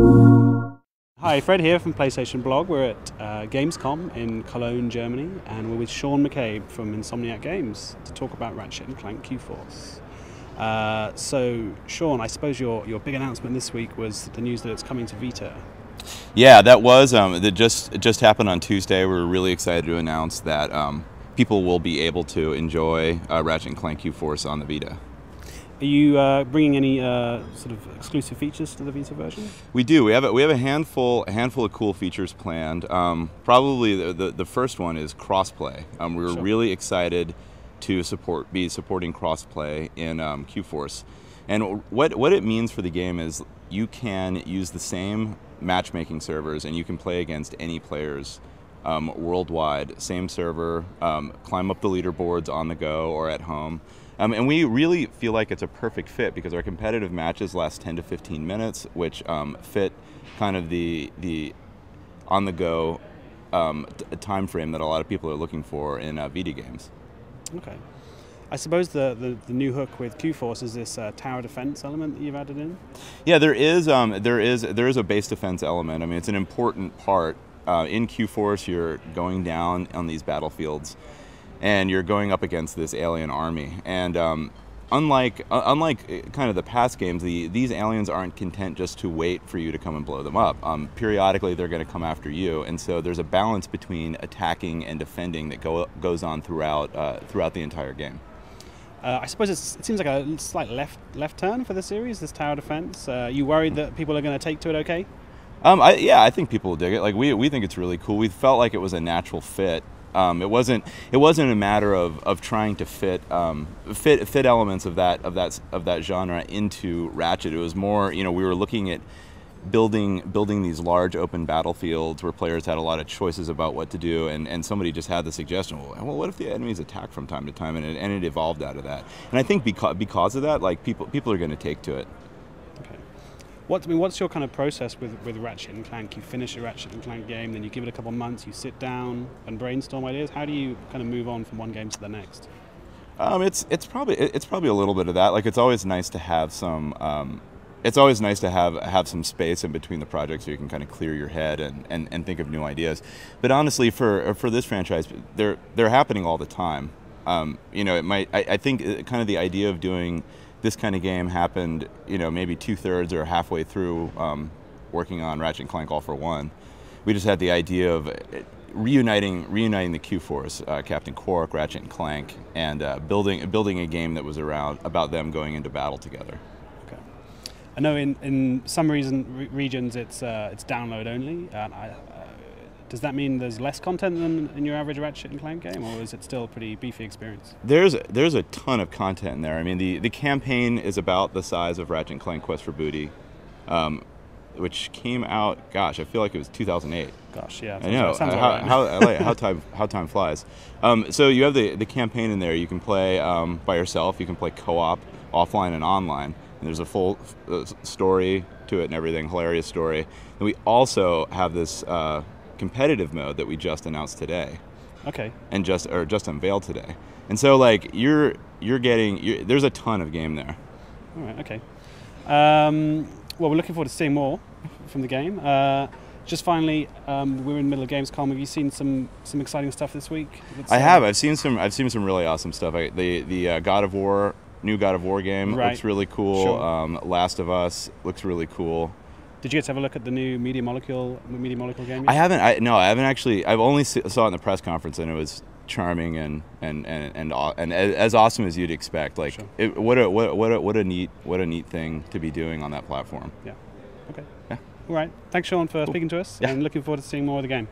Hi, Fred here from PlayStation Blog. We're at Gamescom in Cologne, Germany, and we're with Shona MacKeiba from Insomniac Games to talk about Ratchet Clank QForce. So, Sean, I suppose your big announcement this week was the news that it's coming to Vita. Yeah, that was it just happened on Tuesday. We were really excited to announce that people will be able to enjoy Ratchet Clank QForce on the Vita. Are you bringing any sort of exclusive features to the Vita version? We do. We have a handful of cool features planned. Probably the first one is crossplay. We were Sure. really excited to be supporting crossplay in QForce, and what it means for the game is you can use the same matchmaking servers and you can play against any players worldwide. Same server, climb up the leaderboards on the go or at home. And we really feel like it's a perfect fit because our competitive matches last 10 to 15 minutes, which fit kind of the on-the-go time frame that a lot of people are looking for in video games. Okay. I suppose the new hook with QForce is this tower defense element that you've added in? Yeah, there is a base defense element. I mean, it's an important part. In QForce, you're going down on these battlefields, and you're going up against this alien army. And unlike kind of the past games, these aliens aren't content just to wait for you to come and blow them up. Periodically, they're going to come after you, and so there's a balance between attacking and defending that goes on throughout the entire game. I suppose it seems like a slight left turn for the series, this tower defense. You worried that people are going to take to it okay? Yeah, I think people will dig it. Like we think it's really cool. We felt like it was a natural fit. It wasn't a matter of trying to fit elements of that genre into Ratchet. It was more, we were looking at building these large open battlefields where players had a lot of choices about what to do, and somebody just had the suggestion, well, what if the enemies attack from time to time, and it evolved out of that. And I think because of that, like people are going to take to it. Okay. What's your kind of process with Ratchet and Clank? You finish a Ratchet and Clank game, then you give it a couple of months, you sit down and brainstorm ideas. How do you kind of move on from one game to the next? It's probably a little bit of that. Like it's always nice to have some. It's always nice to have some space in between the projects so you can kind of clear your head and think of new ideas. But honestly, for this franchise, they're happening all the time. I think kind of the idea of doing this kind of game happened, maybe 2/3 or halfway through working on Ratchet & Clank All for One. We just had the idea of reuniting the QForce, Captain Quark, Ratchet and Clank, and building a game that was about them going into battle together. Okay. I know in some regions it's download only. Does that mean there's less content than in your average Ratchet and Clank game, or is it still a pretty beefy experience? There's a ton of content in there. I mean, the campaign is about the size of Ratchet and Clank Quest for Booty, which came out, gosh, I feel like it was 2008. Gosh, yeah. I know. How time flies. So you have the campaign in there. You can play by yourself. You can play co-op, offline and online. And there's a full story to it and everything, hilarious story. And we also have this competitive mode that we just announced today. Okay. And just unveiled today. And so like you're getting there's a ton of game there. All right. Okay. Well, we're looking forward to seeing more from the game. Just finally, we're in the middle of Gamescom. Have you seen some exciting stuff this week? I have. I've seen some really awesome stuff. The God of War, new God of War game looks really cool. Sure. Last of Us looks really cool. Did you get to have a look at the new Media Molecule game yet? I haven't actually. I've only saw it in the press conference, and it was charming and as awesome as you'd expect. Like, sure. what a neat thing to be doing on that platform. Yeah. Okay. Yeah. All right. Thanks, Sean, for speaking to us, and looking forward to seeing more of the game.